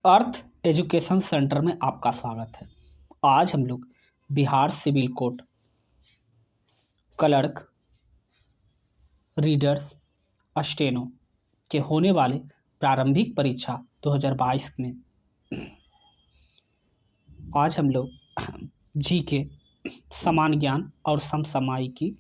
अर्थ education centre में आपका स्वागत है। आज हम लोग Bihar civil court clerk readers steno के होने वाले प्रारंभिक परीक्षा 2022 में आज हम लोग जीके, समान ज्ञान और समसामयिकी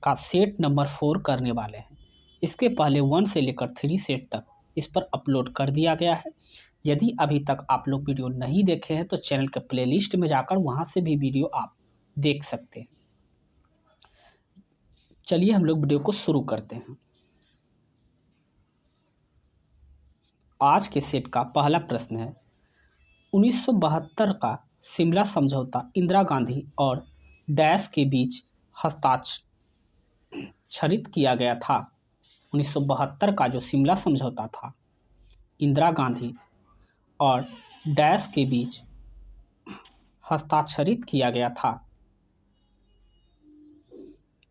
का सेट नंबर 4 करने वाले हैं। इसके पहले 1 से लेकर 3 सेट तक इस पर अपलोड कर दिया गया है। यदि अभी तक आप लोग वीडियो नहीं देखे हैं तो चैनल के प्लेलिस्ट में जाकर वहां से भी वीडियो आप देख सकते हैं। चलिए हम लोग वीडियो को शुरू करते हैं। आज के सेट का पहला प्रश्न है, 1972 का शिमला समझौता इंदिरा गांधी और डैश के बीच हस्ताक्षरित किया गया था। 1972 का जो शिमला समझौता था इंदिरा गांधी और डैश के बीच हस्ताक्षरित किया गया था।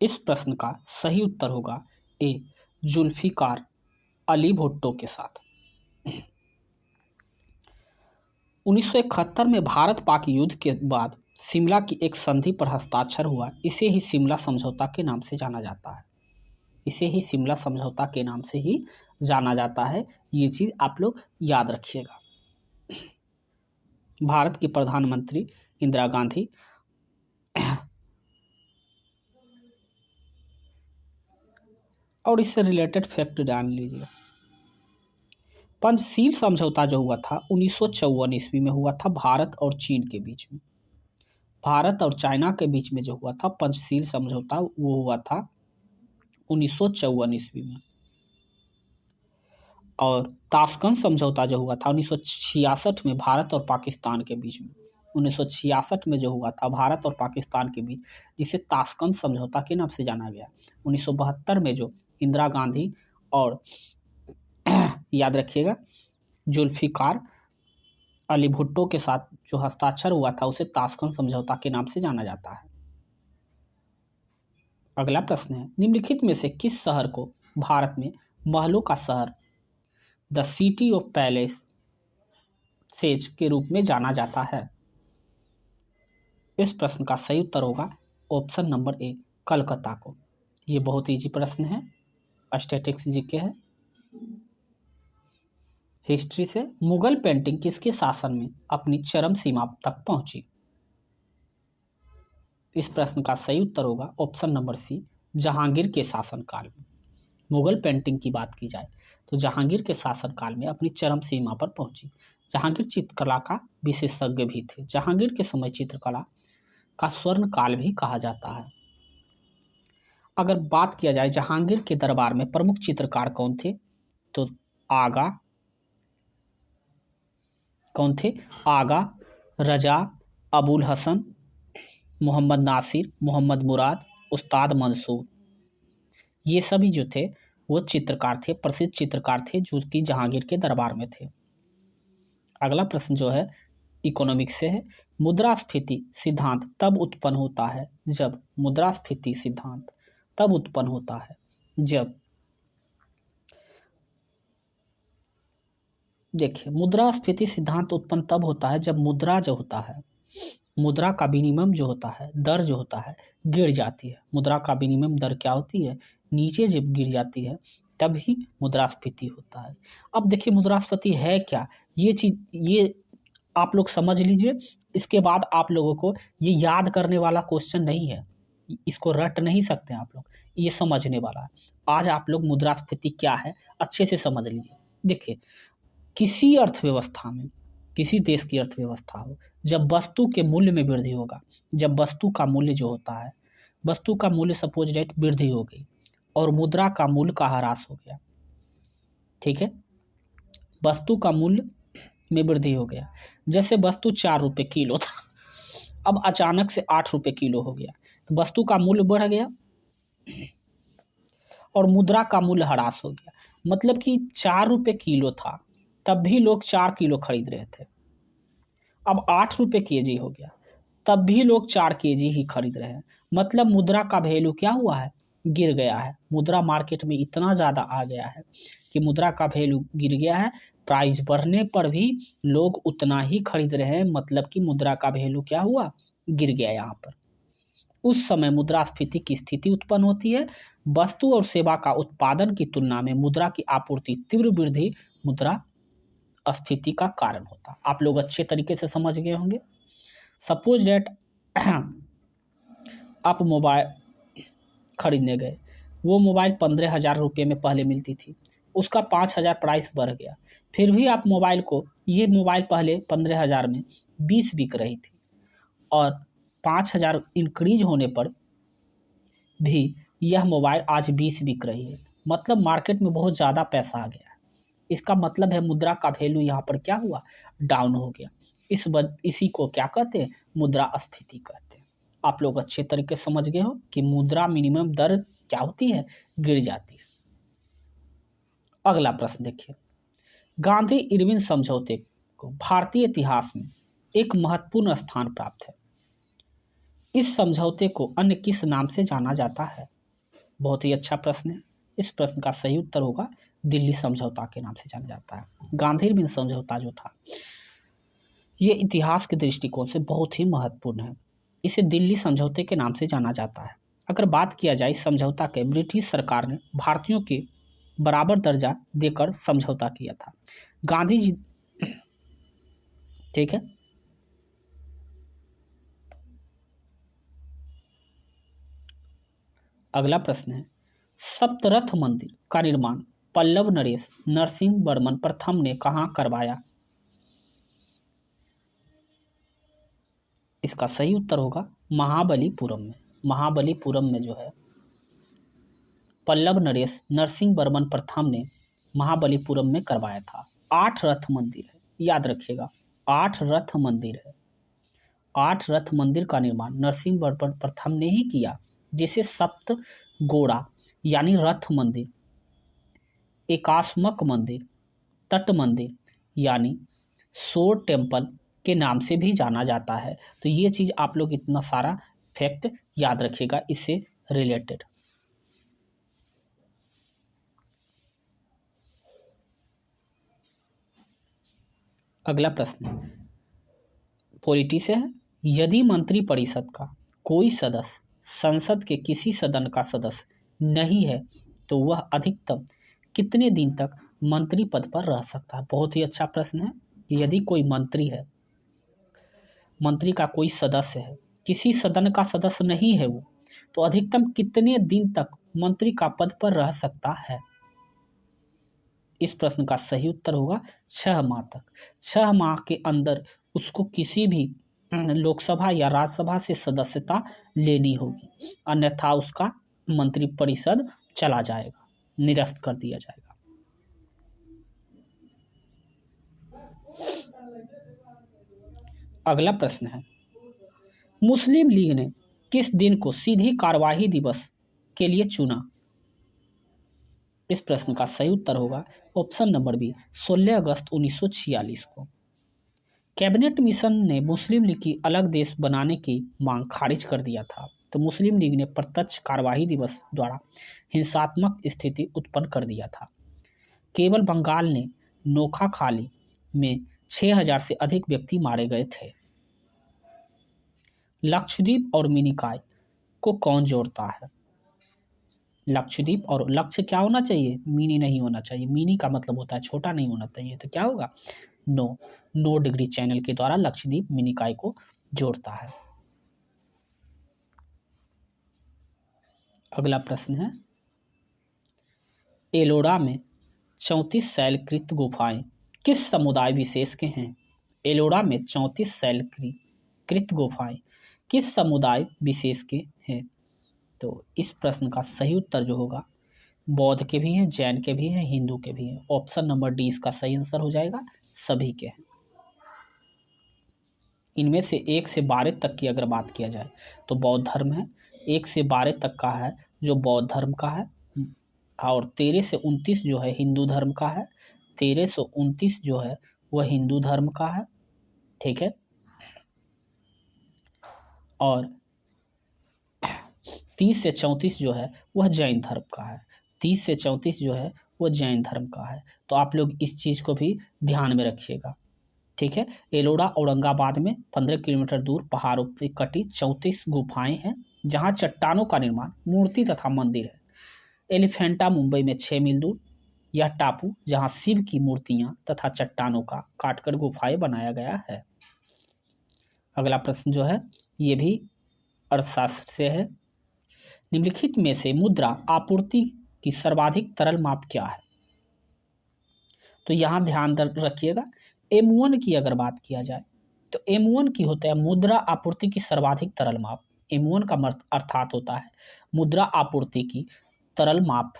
इस प्रश्न का सही उत्तर होगा ए, जुल्फिकार अली भुट्टो के साथ। 1971 में भारत पाक युद्ध के बाद शिमला की एक संधि पर हस्ताक्षर हुआ। इसे ही शिमला समझौता के नाम से जाना जाता है। इसे ही शिमला समझौता के नाम से ही जाना जाता है। ये चीज़ आप लोग याद रखिएगा। भारत की प्रधानमंत्री इंदिरा गांधी और इससे रिलेटेड फैक्ट जान लीजिए। पंचशील समझौता जो हुआ था 1954 ईस्वी में हुआ था भारत और चीन के बीच में। भारत और चाइना के बीच में जो हुआ था पंचशील समझौता वो हुआ था 1954 ईस्वी में। और ताशकंद समझौता जो हुआ था 1966 में भारत और पाकिस्तान के बीच में। 1966 में जो हुआ था भारत और पाकिस्तान के बीच, जिसे ताशकंद समझौता के नाम से जाना गया। 1972 में जो इंदिरा गांधी और याद रखिएगा जुल्फिकार अली भुट्टो के साथ जो हस्ताक्षर हुआ था उसे ताशकंद समझौता के नाम से जाना जाता है। अगला प्रश्न है, निम्नलिखित में से किस शहर को भारत में महलों का शहर द सिटी ऑफ पैलेसेज के रूप में जाना जाता है? इस प्रश्न का सही उत्तर होगा ऑप्शन नंबर ए, कलकत्ता को। ये बहुत इजी प्रश्न है, स्टैटिस्टिक्स जीके है। हिस्ट्री से, मुगल पेंटिंग किसके शासन में अपनी चरम सीमा तक पहुंची? इस प्रश्न का सही उत्तर होगा ऑप्शन नंबर सी, जहांगीर के शासनकाल में। मुगल पेंटिंग की बात की जाए तो जहांगीर के शासनकाल में अपनी चरम सीमा पर पहुंची। जहांगीर चित्रकला का विशेषज्ञ भी थे। जहांगीर के समय चित्रकला का स्वर्ण काल भी कहा जाता है। अगर बात किया जाए जहांगीर के दरबार में प्रमुख चित्रकार कौन थे तो आगा, रजा, अबुल हसन, मोहम्मद नासिर, मोहम्मद मुराद, उस्ताद मंसूर, ये सभी जो थे वो चित्रकार थे, प्रसिद्ध चित्रकार थे जो कि जहांगीर के दरबार में थे। अगला प्रश्न जो है इकोनॉमिक्स से है, मुद्रास्फीति सिद्धांत तब उत्पन्न होता है जब मुद्रास्फीति सिद्धांत तब उत्पन्न होता है जब, देखिए मुद्रास्फीति सिद्धांत उत्पन्न तब होता है जब मुद्रा जो होता है, मुद्रा का विनिमय जो होता है, दर जो होता है गिर जाती है। मुद्रा का विनिमय दर क्या होती है, नीचे जब गिर जाती है तभी मुद्रास्फीति होता है। अब देखिए मुद्रास्फीति है क्या, ये चीज ये आप लोग समझ लीजिए। इसके बाद आप लोगों को ये याद करने वाला क्वेश्चन नहीं है, इसको रट नहीं सकते आप लोग, ये समझने वाला है। आज आप लोग मुद्रास्फीति क्या है अच्छे से समझ लीजिए। देखिए किसी अर्थव्यवस्था में, किसी देश की अर्थव्यवस्था हो, जब वस्तु के मूल्य में वृद्धि होगा, जब वस्तु का मूल्य जो होता है, वस्तु का मूल्य सपोज डेट वृद्धि हो गई और मुद्रा का मूल्य का ह्रास हो गया, ठीक है, वस्तु का मूल्य में वृद्धि हो गया। जैसे वस्तु 4 रुपये किलो था, अब अचानक से 8 रुपये किलो हो गया, तो वस्तु का मूल्य बढ़ गया और मुद्रा का मूल्य ह्रास हो गया। मतलब कि 4 रुपये किलो था तब भी लोग 4 किलो खरीद रहे थे, अब 8 रुपये केजी हो गया तब भी लोग 4 केजी ही खरीद रहे हैं। मतलब मुद्रा का वैल्यू क्या हुआ है, गिर गया है। मुद्रा मार्केट में इतना ज़्यादा आ गया है कि मुद्रा का वैल्यू गिर गया है, प्राइस बढ़ने पर भी लोग उतना ही खरीद रहे हैं, मतलब कि मुद्रा का वैल्यू क्या हुआ, गिर गया यहाँ पर। उस समय मुद्रास्फीति की स्थिति उत्पन्न होती है। वस्तु और सेवा का उत्पादन की तुलना में मुद्रा की आपूर्ति तीव्र वृद्धि मुद्रा स्फीति का कारण होता। आप लोग अच्छे तरीके से समझ गए होंगे। सपोज डेट आप मोबाइल खरीदने गए, वो मोबाइल 15,000 रुपये में पहले मिलती थी, उसका 5,000 प्राइस बढ़ गया, फिर भी आप मोबाइल को, ये मोबाइल पहले 15,000 में 20 बिक रही थी और 5,000 इंक्रीज होने पर भी यह मोबाइल आज 20 बिक रही है। मतलब मार्केट में बहुत ज़्यादा पैसा आ गया है। इसका मतलब है मुद्रा का वैल्यू यहाँ पर क्या हुआ, डाउन हो गया। इसी को क्या कहते हैं, मुद्रास्फीति कहते हैं। आप लोग अच्छे तरीके से समझ गए हो कि मुद्रा मिनिमम दर क्या होती है, गिर जाती है। अगला प्रश्न देखिए, गांधी इरविन समझौते को भारतीय इतिहास में एक महत्वपूर्ण स्थान प्राप्त है। इस समझौते को अन्य किस नाम से जाना जाता है? बहुत ही अच्छा प्रश्न है। इस प्रश्न का सही उत्तर होगा दिल्ली समझौता के नाम से जाना जाता है। गांधी इरविन समझौता जो था, ये इतिहास के दृष्टिकोण से बहुत ही महत्वपूर्ण है। इसे दिल्ली समझौते के नाम से जाना जाता है। अगर बात किया जाए इस समझौता के, ब्रिटिश सरकार ने भारतीयों के बराबर दर्जा देकर समझौता किया था। गांधी जी, ठीक है, अगला प्रश्न है, सप्तरथ मंदिर का निर्माण पल्लव नरेश नरसिंहवर्मन प्रथम ने कहाँ करवाया? इसका सही उत्तर होगा महाबलीपुरम में। महाबलीपुरम में जो है पल्लव नरेश नरसिंहवर्मन प्रथम ने महाबलीपुरम में करवाया था। 8 रथ मंदिर है, याद रखिएगा, 8 रथ मंदिर है। 8 रथ मंदिर का निर्माण नरसिंहवर्मन प्रथम ने ही किया, जिसे सप्त गोड़ा यानी रथ मंदिर, एकाश्मक मंदिर, तट मंदिर यानी शोर टेम्पल के नाम से भी जाना जाता है। तो ये चीज़ आप लोग इतना सारा फैक्ट याद रखिएगा इससे रिलेटेड। अगला प्रश्न पॉलिटी से है, यदि मंत्रिपरिषद का कोई सदस्य संसद के किसी सदन का सदस्य नहीं है तो वह अधिकतम कितने दिन तक मंत्री पद पर रह सकता है? बहुत ही अच्छा प्रश्न है कि यदि कोई मंत्री है, मंत्री का कोई सदस्य है, किसी सदन का सदस्य नहीं है वो, तो अधिकतम कितने दिन तक मंत्री का पद पर रह सकता है? इस प्रश्न का सही उत्तर होगा 6 माह तक। 6 माह के अंदर उसको किसी भी लोकसभा या राज्यसभा से सदस्यता लेनी होगी, अन्यथा उसका मंत्रिपरिषद चला जाएगा, निरस्त कर दिया जाएगा। अगला प्रश्न है, मुस्लिम लीग ने किस दिन को सीधी कार्यवाही दिवस के लिए चुना? इस प्रश्न का सही उत्तर होगा ऑप्शन नंबर बी 16 अगस्त 1946 को। कैबिनेट मिशन ने मुस्लिम लीग की अलग देश बनाने की मांग खारिज कर दिया था, तो मुस्लिम लीग ने प्रत्यक्ष कार्यवाही दिवस द्वारा हिंसात्मक स्थिति उत्पन्न कर दिया था। केवल बंगाल ने नोखाखाली में 6,000 से अधिक व्यक्ति मारे गए थे। लक्षद्वीप और मिनिकॉय को कौन जोड़ता है? लक्षद्वीप और लक्ष्य क्या होना चाहिए, मिनी नहीं होना चाहिए। मिनी का मतलब होता है छोटा, नहीं होना चाहिए, तो क्या होगा, 9 डिग्री चैनल के द्वारा लक्षद्वीप मिनिकॉय को जोड़ता है। अगला प्रश्न है, एलोरा में 34 शैलकृत गुफाएं किस समुदाय विशेष के हैं? एलोरा में 34 शैलकृत गुफाएं किस समुदाय विशेष के हैं? तो इस प्रश्न का सही उत्तर जो होगा, बौद्ध के भी हैं, जैन के भी हैं, हिंदू के भी हैं। ऑप्शन नंबर डी इसका सही आंसर हो जाएगा, सभी के हैं। इनमें से 1 से 12 तक की अगर बात किया जाए तो बौद्ध धर्म है, 1 से 12 तक का है जो बौद्ध धर्म का है, और 13 से 29 जो है हिंदू धर्म का है। 13 से 29 जो है वह हिंदू धर्म का है, ठीक है। और 30 से 34 जो है वह जैन धर्म का है। 30 से 34 जो है वो जैन धर्म का है। तो आप लोग इस चीज़ को भी ध्यान में रखिएगा, ठीक है। एलोरा औरंगाबाद में 15 किलोमीटर दूर पहाड़ों पर कटी 34 गुफाएं हैं जहां चट्टानों का निर्माण मूर्ति तथा मंदिर है। एलिफेंटा मुंबई में 6 मील दूर यह टापू जहां शिव की मूर्तियां तथा चट्टानों का काटकर गुफाएं बनाया गया है। अगला प्रश्न जो है ये भी अर्थशास्त्र से है। निम्नलिखित में से मुद्रा आपूर्ति की सर्वाधिक तरल माप क्या है? तो यहां ध्यान रखिएगा, M1 की अगर बात किया जाए तो M1 की होता है मुद्रा आपूर्ति की सर्वाधिक तरल माप। M1 का अर्थात होता है मुद्रा आपूर्ति की तरल माप,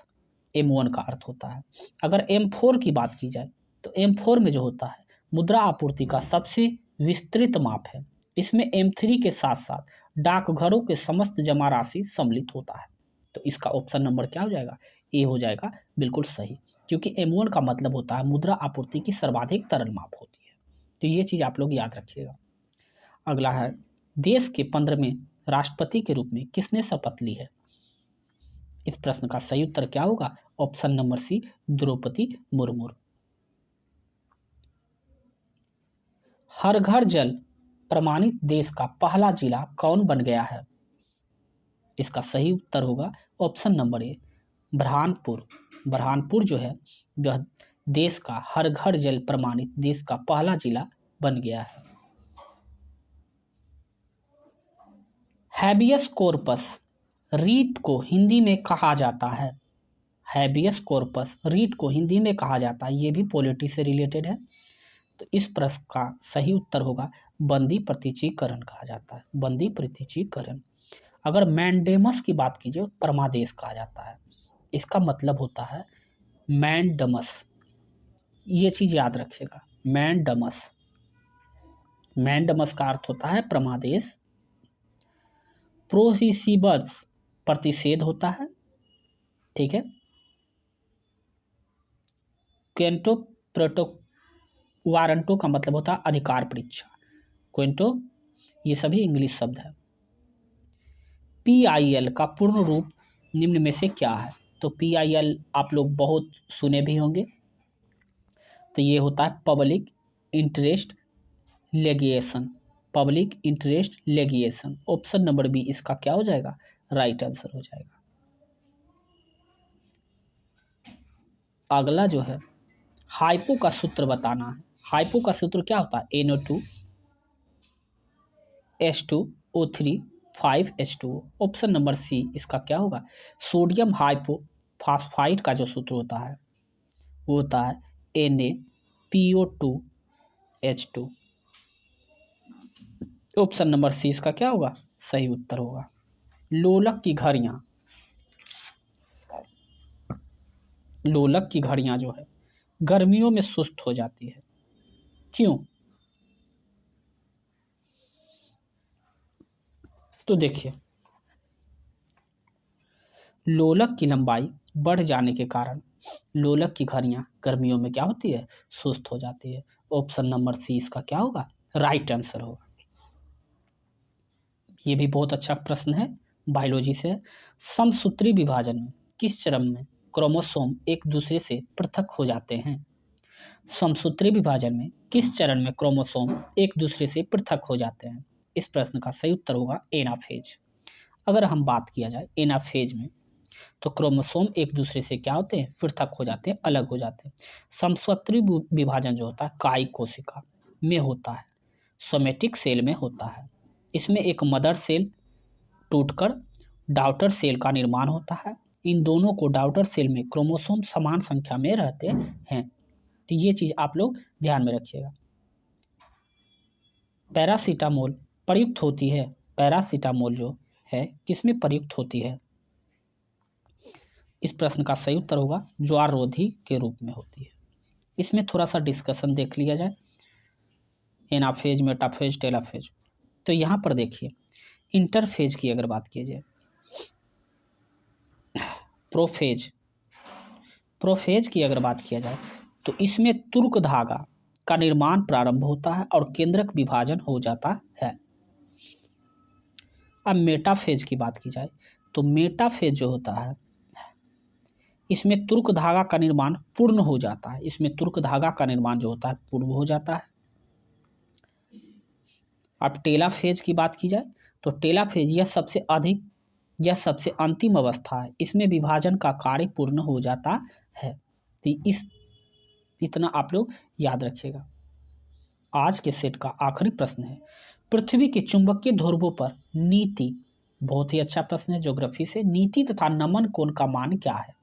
M1 का अर्थ होता है। अगर M4 की बात की जाए तो M4 में जो होता है मुद्रा आपूर्ति का सबसे विस्तृत माप है। इसमें M3 के साथ साथ डाकघरों के समस्त जमा राशि सम्मिलित होता है। तो इसका ऑप्शन नंबर क्या हो जाएगा? ए हो जाएगा, बिल्कुल सही, क्योंकि M1 का मतलब होता है मुद्रा आपूर्ति की सर्वाधिक तरल माप होती है। तो ये चीज़ आप लोग याद रखिएगा। अगला है देश के 15वें राष्ट्रपति के रूप में किसने शपथ ली है? इस प्रश्न का सही उत्तर क्या होगा? Option number C, Draupadi Murmu. हर घर जल प्रमाणित देश का पहला जिला कौन बन गया है? इसका सही उत्तर होगा option number A, Burhanpur. Burhanpur जो है वह देश का हर घर जल प्रमाणित देश का पहला जिला बन गया है। हैबियस कॉर्पस रीट को हिंदी में कहा जाता है। हैबियस कॉर्पस रीट को हिंदी में कहा जाता है, ये भी पॉलिटी से रिलेटेड है। तो इस प्रश्न का सही उत्तर होगा बंदी प्रत्यक्षीकरण कहा जाता है, बंदी प्रत्यक्षीकरण। अगर मैंडेमस की बात कीजिए परमादेश कहा जाता है, इसका मतलब होता है मैंडमस। ये चीज याद रखिएगा, मैंडमस, मैंडमस का अर्थ होता है परमादेश। प्रोहिबिशंस प्रतिषेध होता है, ठीक है। क्वेंटो प्रोटो वारंटो का मतलब होता है अधिकार परीक्षा, क्वेंटो, ये सभी इंग्लिश शब्द है। PIL का पूर्ण रूप निम्न में से क्या है? तो PIL आप लोग बहुत सुने भी होंगे। तो ये होता है public interest litigation, public interest litigation. Option number B इसका क्या हो जाएगा? राइट आंसर हो जाएगा। अगला जो है हाइपो का सूत्र बताना है। हाइपो का सूत्र क्या होता है? NO2 H2O3 5H2O। Option number सी इसका क्या होगा? सोडियम हाइपोफॉस्फाइड का जो सूत्र होता है वो होता है NaPO2H2। ऑप्शन नंबर सी इसका क्या होगा? सही उत्तर होगा। लोलक की घड़ियां, लोलक की घड़ियां जो है गर्मियों में सुस्त हो जाती है, क्यों? तो देखिए लोलक की लंबाई बढ़ जाने के कारण लोलक की घड़ियां गर्मियों में क्या होती है? सुस्त हो जाती है। ऑप्शन नंबर सी इसका क्या होगा? राइट आंसर होगा। ये भी बहुत अच्छा प्रश्न है, बायोलॉजी से। समसूत्री विभाजन में किस चरण में क्रोमोसोम एक दूसरे से पृथक हो जाते हैं? समसूत्री विभाजन में किस चरण में क्रोमोसोम एक दूसरे से पृथक हो जाते हैं? इस प्रश्न का सही उत्तर होगा एनाफेज। अगर हम बात किया जाए एनाफेज में तो क्रोमोसोम एक दूसरे से क्या होते हैं? पृथक हो जाते हैं, अलग हो जाते हैं। समसूत्री विभाजन जो होता है कायी कोशिका में होता है, सोमेटिक सेल में होता है। इसमें एक मदर सेल टूटकर डॉटर सेल का निर्माण होता है। इन दोनों को डॉटर सेल में क्रोमोसोम समान संख्या में रहते हैं। तो ये चीज आप लोग ध्यान में रखिएगा। पैरासीटामोल प्रयुक्त होती है, पैरासीटामोल जो है किसमें प्रयुक्त होती है? इस प्रश्न का सही उत्तर होगा ज्वार रोधी के रूप में होती है। इसमें थोड़ा सा डिस्कशन देख लिया जाए, एनाफेज, मेटाफेज, टेलोफेज। तो यहाँ पर देखिए इंटरफेज की अगर बात की जाए, प्रोफेज, प्रोफेज की अगर बात किया जाए तो इसमें तुर्क धागा का निर्माण प्रारंभ होता है और केंद्रक विभाजन हो जाता है। अब मेटाफेज की बात की जाए तो मेटाफेज जो होता है इसमें तुर्क धागा का निर्माण पूर्ण हो जाता है। इसमें तुर्क धागा का निर्माण जो होता है पूर्ण हो जाता है। अब टेलाफेज की बात की जाए तो टेलाफेज यह सबसे अंतिम अवस्था है। इसमें विभाजन का कार्य पूर्ण हो जाता है। तो इतना आप लोग याद रखिएगा। आज के सेट का आखिरी प्रश्न है, पृथ्वी के चुंबकीय ध्रुवों पर नीति, बहुत ही अच्छा प्रश्न है ज्योग्राफी से, नीति तथा नमन कोण का मान क्या है?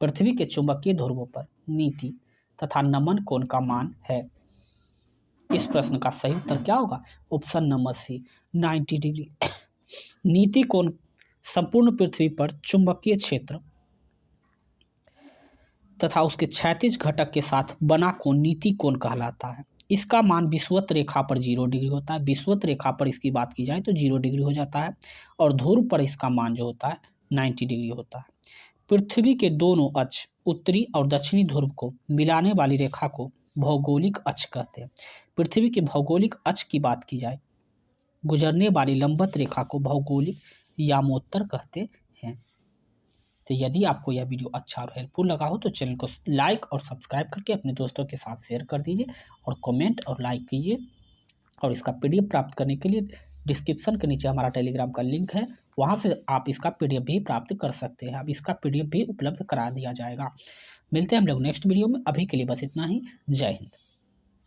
पृथ्वी के चुंबकीय ध्रुवों पर नीति तथा नमन कोण का मान है। इस प्रश्न का सही उत्तर क्या होगा? Option number C, 90 degree. नीति कोण संपूर्ण पृथ्वी पर चुंबकीय क्षेत्र तथा उसके क्षैतिज घटक के साथ बना कोण नीति कोण कहलाता है। इसका मान विषुवत रेखा पर 0 डिग्री होता है। विषुवत रेखा पर इसकी बात की जाए तो 0 डिग्री हो जाता है और ध्रुव पर इसका मान जो होता है 90 डिग्री होता है। पृथ्वी के दोनों अक्ष, उत्तरी और दक्षिणी ध्रुव को मिलाने वाली रेखा को भौगोलिक अक्ष कहते हैं। पृथ्वी के भौगोलिक अक्ष की बात की जाए, गुजरने वाली लंबवत रेखा को भौगोलिक यामोत्तर कहते हैं। तो यदि आपको यह वीडियो अच्छा और हेल्पफुल लगा हो तो चैनल को लाइक और सब्सक्राइब करके अपने दोस्तों के साथ शेयर कर दीजिए और कमेंट और लाइक कीजिए। और इसका पीडीएफ प्राप्त करने के लिए डिस्क्रिप्शन के नीचे हमारा टेलीग्राम का लिंक है, वहाँ से आप इसका पीडीएफ भी प्राप्त कर सकते हैं। अब इसका पीडीएफ भी उपलब्ध करा दिया जाएगा। मिलते हैं हम लोग नेक्स्ट वीडियो में। अभी के लिए बस इतना ही। जय हिंद।